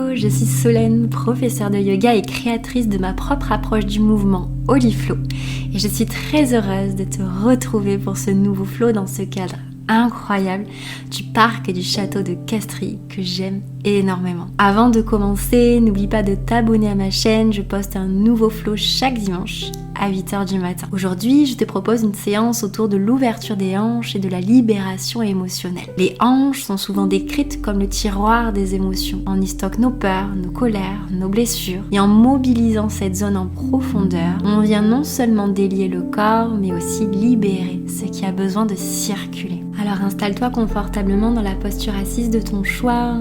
Hello, je suis Solène, professeure de yoga et créatrice de ma propre approche du mouvement Holy Flow. Et je suis très heureuse de te retrouver pour ce nouveau flow dans ce cadre incroyable du parc du château de Castries que j'aime énormément. Avant de commencer, n'oublie pas de t'abonner à ma chaîne, je poste un nouveau flow chaque dimanche à 8h du matin. Aujourd'hui, je te propose une séance autour de l'ouverture des hanches et de la libération émotionnelle. Les hanches sont souvent décrites comme le tiroir des émotions. On y stocke nos peurs, nos colères, nos blessures. Et en mobilisant cette zone en profondeur, on vient non seulement délier le corps, mais aussi libérer ce qui a besoin de circuler. Alors installe-toi confortablement dans la posture assise de ton choix.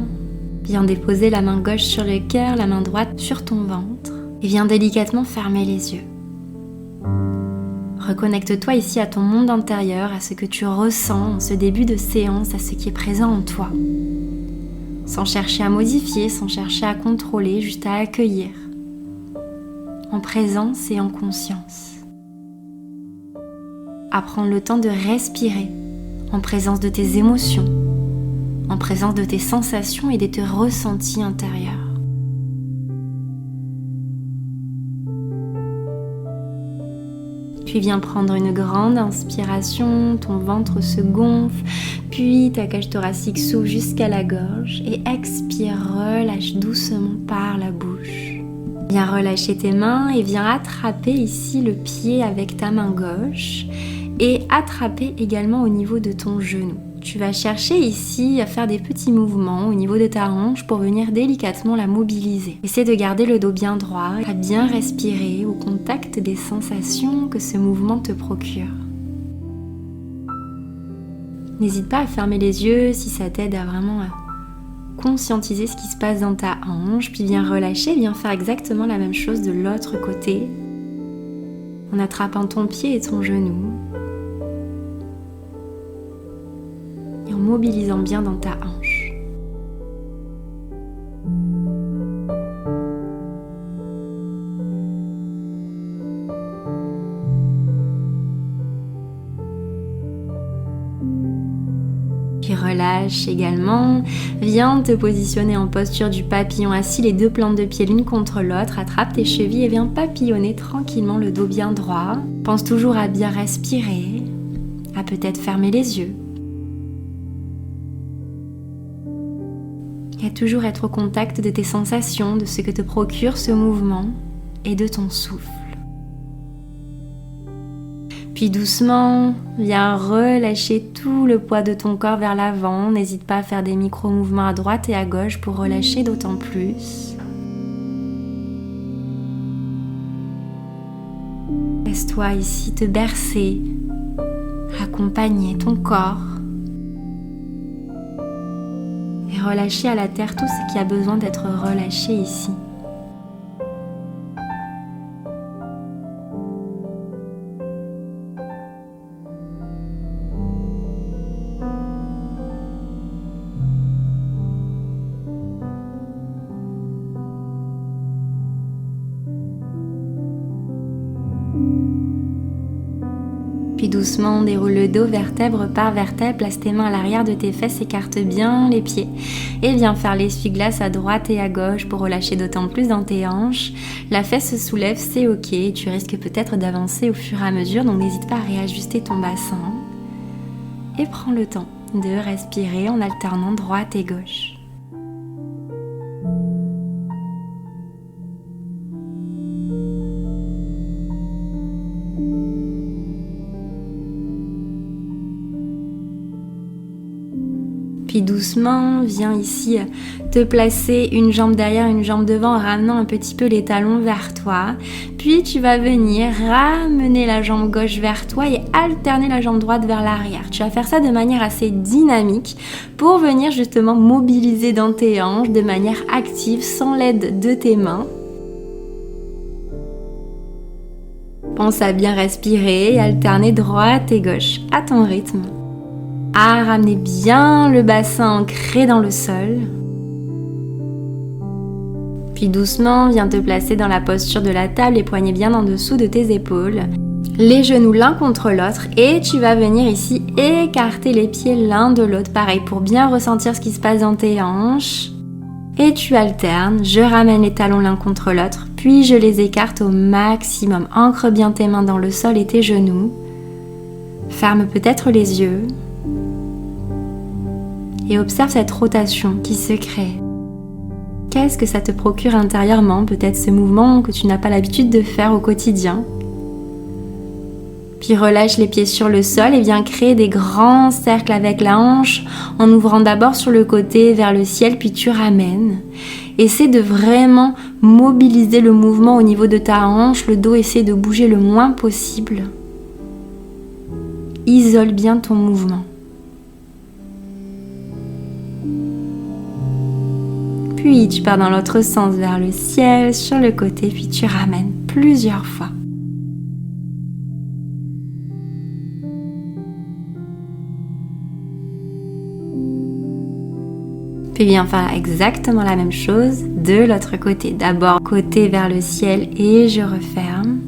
Viens déposer la main gauche sur le cœur, la main droite sur ton ventre. Et viens délicatement fermer les yeux. Reconnecte-toi ici à ton monde intérieur, à ce que tu ressens en ce début de séance, à ce qui est présent en toi. Sans chercher à modifier, sans chercher à contrôler, juste à accueillir. En présence et en conscience. À prendre le temps de respirer, en présence de tes émotions, en présence de tes sensations et de tes ressentis intérieurs. Puis viens prendre une grande inspiration, ton ventre se gonfle, puis ta cage thoracique s'ouvre jusqu'à la gorge et expire, relâche doucement par la bouche. Viens relâcher tes mains et viens attraper ici le pied avec ta main gauche et attraper également au niveau de ton genou. Tu vas chercher ici à faire des petits mouvements au niveau de ta hanche pour venir délicatement la mobiliser. Essaie de garder le dos bien droit, à bien respirer au contact des sensations que ce mouvement te procure. N'hésite pas à fermer les yeux si ça t'aide à vraiment conscientiser ce qui se passe dans ta hanche, puis viens relâcher, viens faire exactement la même chose de l'autre côté, en attrapant ton pied et ton genou. Et en mobilisant bien dans ta hanche. Puis relâche également. Viens te positionner en posture du papillon assis, les deux plantes de pied l'une contre l'autre. Attrape tes chevilles et viens papillonner tranquillement le dos bien droit. Pense toujours à bien respirer, à peut-être fermer les yeux. Et à toujours être au contact de tes sensations, de ce que te procure ce mouvement et de ton souffle. Puis doucement, viens relâcher tout le poids de ton corps vers l'avant. N'hésite pas à faire des micro-mouvements à droite et à gauche pour relâcher d'autant plus. Laisse-toi ici te bercer, accompagner ton corps. Et relâcher à la terre tout ce qui a besoin d'être relâché ici. Puis doucement, déroule le dos vertèbre par vertèbre, place tes mains à l'arrière de tes fesses, écarte bien les pieds et viens faire l'essuie-glace à droite et à gauche pour relâcher d'autant plus dans tes hanches. La fesse se soulève, c'est ok, tu risques peut-être d'avancer au fur et à mesure, donc n'hésite pas à réajuster ton bassin et prends le temps de respirer en alternant droite et gauche. Puis doucement, viens ici te placer une jambe derrière, une jambe devant en ramenant un petit peu les talons vers toi. Puis tu vas venir ramener la jambe gauche vers toi et alterner la jambe droite vers l'arrière. Tu vas faire ça de manière assez dynamique pour venir justement mobiliser dans tes hanches de manière active sans l'aide de tes mains. Pense à bien respirer et alterner droite et gauche à ton rythme. À ramener bien le bassin ancré dans le sol. Puis doucement, viens te placer dans la posture de la table, les poignets bien en dessous de tes épaules. Les genoux l'un contre l'autre et tu vas venir ici écarter les pieds l'un de l'autre. Pareil, pour bien ressentir ce qui se passe dans tes hanches. Et tu alternes, je ramène les talons l'un contre l'autre, puis je les écarte au maximum. Ancre bien tes mains dans le sol et tes genoux. Ferme peut-être les yeux. Et observe cette rotation qui se crée. Qu'est-ce que ça te procure intérieurement? Peut-être ce mouvement que tu n'as pas l'habitude de faire au quotidien. Puis relâche les pieds sur le sol et viens créer des grands cercles avec la hanche en ouvrant d'abord sur le côté vers le ciel, puis tu ramènes. Essaie de vraiment mobiliser le mouvement au niveau de ta hanche, le dos essaie de bouger le moins possible. Isole bien ton mouvement. Puis tu pars dans l'autre sens vers le ciel, sur le côté, puis tu ramènes plusieurs fois. Puis viens faire exactement la même chose de l'autre côté. D'abord côté vers le ciel et je referme.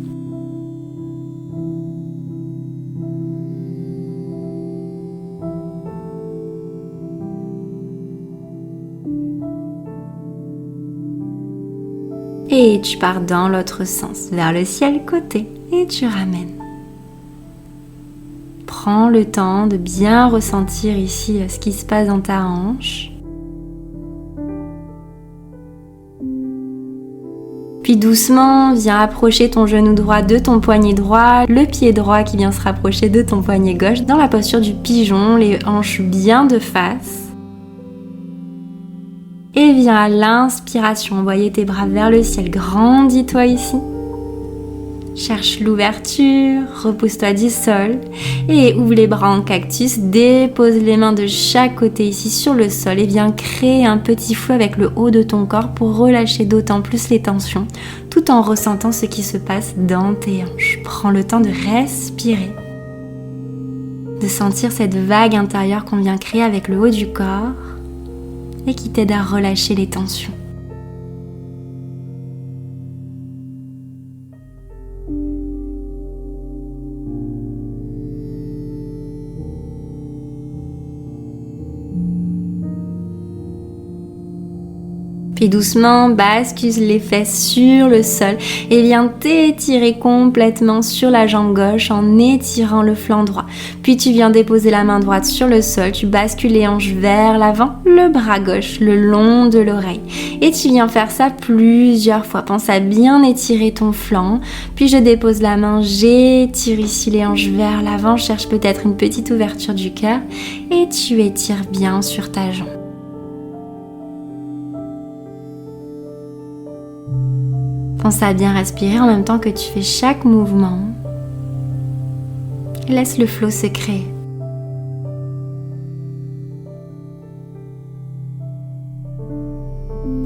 Et tu pars dans l'autre sens, vers le ciel côté et tu ramènes. Prends le temps de bien ressentir ici ce qui se passe dans ta hanche. Puis doucement, viens approcher ton genou droit de ton poignet droit, le pied droit qui vient se rapprocher de ton poignet gauche dans la posture du pigeon, les hanches bien de face. Et viens à l'inspiration, envoyer tes bras vers le ciel, grandis-toi ici. Cherche l'ouverture, repousse-toi du sol et ouvre les bras en cactus, dépose les mains de chaque côté ici sur le sol et viens créer un petit flot avec le haut de ton corps pour relâcher d'autant plus les tensions tout en ressentant ce qui se passe dans tes hanches. Prends le temps de respirer, de sentir cette vague intérieure qu'on vient créer avec le haut du corps et qui t'aide à relâcher les tensions. Puis doucement, bascule les fesses sur le sol et viens t'étirer complètement sur la jambe gauche en étirant le flanc droit. Puis tu viens déposer la main droite sur le sol, tu bascules les hanches vers l'avant, le bras gauche le long de l'oreille. Et tu viens faire ça plusieurs fois. Pense à bien étirer ton flanc. Puis je dépose la main, j'étire ici les hanches vers l'avant, cherche peut-être une petite ouverture du cœur et tu étires bien sur ta jambe. Pense à bien respirer en même temps que tu fais chaque mouvement. Laisse le flot se créer.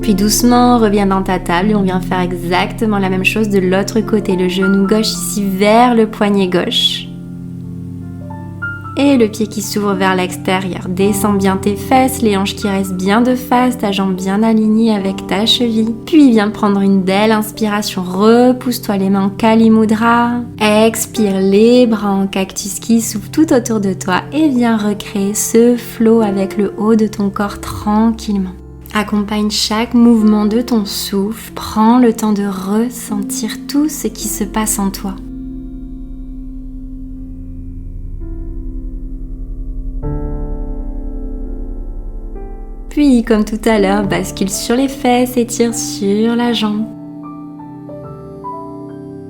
Puis doucement, reviens dans ta table et on vient faire exactement la même chose de l'autre côté. Le genou gauche ici vers le poignet gauche. Et le pied qui s'ouvre vers l'extérieur. Descends bien tes fesses, les hanches qui restent bien de face, ta jambe bien alignée avec ta cheville. Puis viens prendre une belle inspiration, repousse-toi les mains en Kali Mudra. Expire les bras en cactus qui s'ouvrent tout autour de toi et viens recréer ce flow avec le haut de ton corps tranquillement. Accompagne chaque mouvement de ton souffle, prends le temps de ressentir tout ce qui se passe en toi. Puis, comme tout à l'heure, bascule sur les fesses et tire sur la jambe.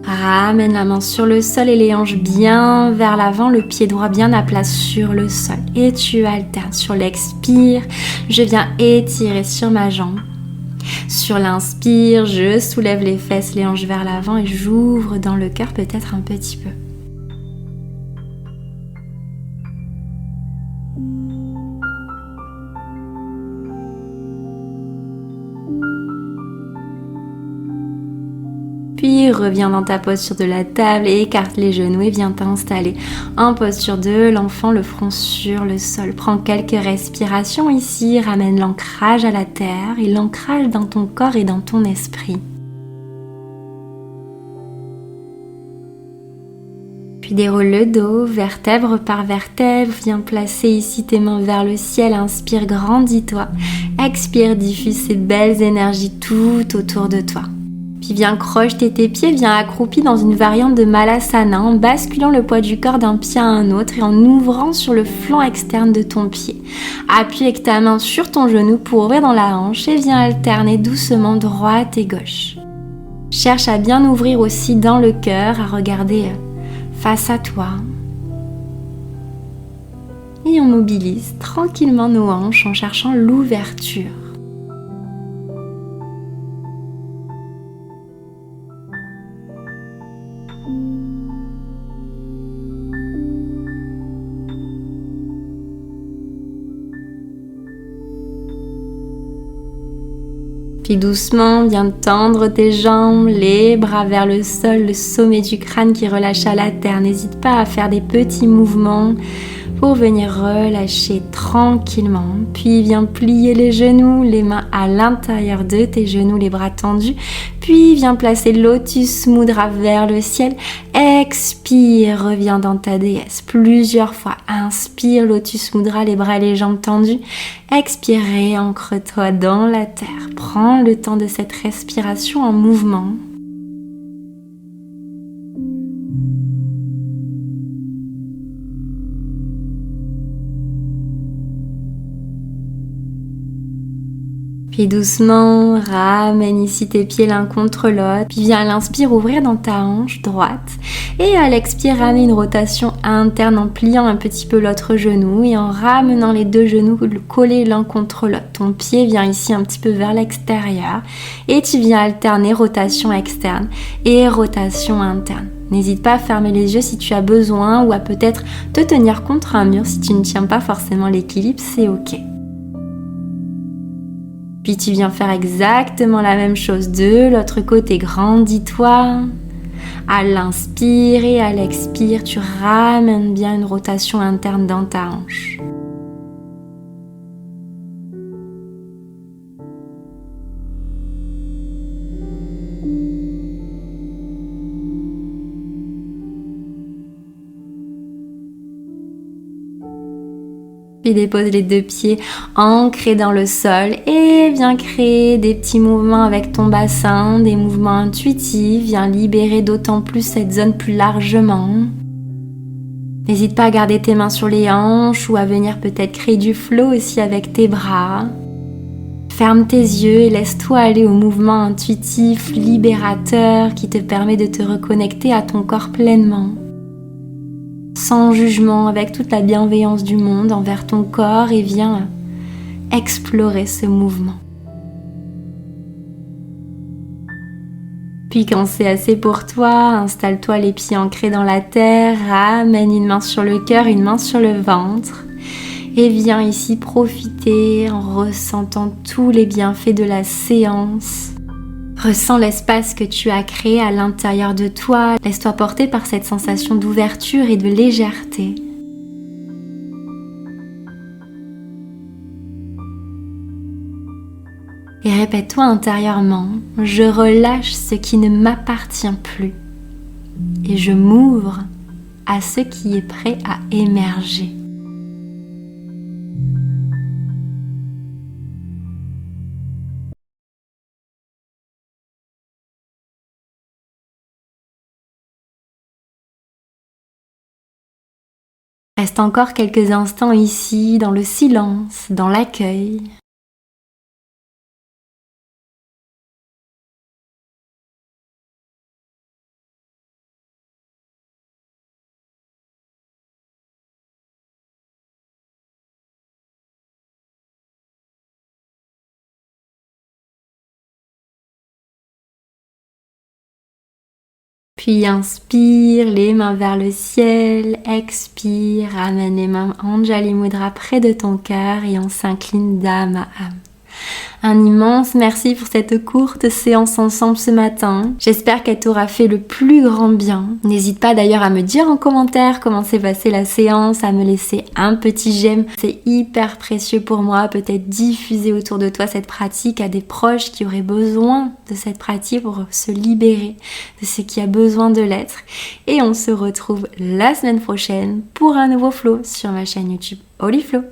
Ramène la main sur le sol et les hanches bien vers l'avant, le pied droit bien à plat sur le sol. Et tu alternes sur l'expire, je viens étirer sur ma jambe. Sur l'inspire, je soulève les fesses, les hanches vers l'avant et j'ouvre dans le cœur peut-être un petit peu. Puis reviens dans ta posture de la table et écarte les genoux et viens t'installer en posture de l'enfant, le front sur le sol. Prends quelques respirations ici, ramène l'ancrage à la terre et l'ancrage dans ton corps et dans ton esprit. Puis Puis déroule le dos, vertèbre par vertèbre, viens placer ici tes mains vers le ciel, inspire, grandis-toi, expire, diffuse ces belles énergies tout autour de toi. Puis viens crocheter tes pieds, viens accroupi dans une variante de Malasana en basculant le poids du corps d'un pied à un autre et en ouvrant sur le flanc externe de ton pied. Appuie avec ta main sur ton genou pour ouvrir dans la hanche et viens alterner doucement droite et gauche. Cherche à bien ouvrir aussi dans le cœur, à regarder face à toi. Et on mobilise tranquillement nos hanches en cherchant l'ouverture. Puis doucement, viens tendre tes jambes, les bras vers le sol, le sommet du crâne qui relâche à la terre. N'hésite pas à faire des petits mouvements pour venir relâcher tranquillement. Puis viens plier les genoux, les mains à l'intérieur de tes genoux, les bras tendus. Puis viens placer Lotus Mudra vers le ciel. Expire, reviens dans ta déesse plusieurs fois. Inspire, Lotus Mudra, les bras et les jambes tendus. Expire, ancre-toi dans la terre. Prends le temps de cette respiration en mouvement. Puis doucement, ramène ici tes pieds l'un contre l'autre. Puis viens à l'inspire ouvrir dans ta hanche droite. Et à l'expire, ramène une rotation interne en pliant un petit peu l'autre genou et en ramenant les deux genoux collés l'un contre l'autre. Ton pied vient ici un petit peu vers l'extérieur. Et tu viens alterner rotation externe et rotation interne. N'hésite pas à fermer les yeux si tu as besoin ou à peut-être te tenir contre un mur si tu ne tiens pas forcément l'équilibre, c'est ok. Puis tu viens faire exactement la même chose de l'autre côté, grandis-toi. À l'inspire et à l'expire, tu ramènes bien une rotation interne dans ta hanche. Puis dépose les deux pieds ancrés dans le sol et viens créer des petits mouvements avec ton bassin, des mouvements intuitifs. Viens libérer d'autant plus cette zone plus largement. N'hésite pas à garder tes mains sur les hanches ou à venir peut-être créer du flow aussi avec tes bras. Ferme tes yeux et laisse-toi aller au mouvement intuitif, libérateur qui te permet de te reconnecter à ton corps pleinement. Sans jugement, avec toute la bienveillance du monde envers ton corps et viens explorer ce mouvement. Puis quand c'est assez pour toi, installe-toi les pieds ancrés dans la terre, ramène une main sur le cœur, une main sur le ventre et viens ici profiter en ressentant tous les bienfaits de la séance. Ressens l'espace que tu as créé à l'intérieur de toi. Laisse-toi porter par cette sensation d'ouverture et de légèreté. Et répète-toi intérieurement, je relâche ce qui ne m'appartient plus et je m'ouvre à ce qui est prêt à émerger. Reste encore quelques instants ici, dans le silence, dans l'accueil. Puis inspire, les mains vers le ciel, expire, ramène les mains Anjali Mudra près de ton cœur et on s'incline d'âme à âme. Un immense merci pour cette courte séance ensemble ce matin. J'espère qu'elle t'aura fait le plus grand bien. N'hésite pas d'ailleurs à me dire en commentaire comment s'est passée la séance, à me laisser un petit j'aime. C'est hyper précieux pour moi, peut-être diffuser autour de toi cette pratique à des proches qui auraient besoin de cette pratique pour se libérer de ce qui a besoin de l'être. Et on se retrouve la semaine prochaine pour un nouveau flow sur ma chaîne YouTube Holy Flow.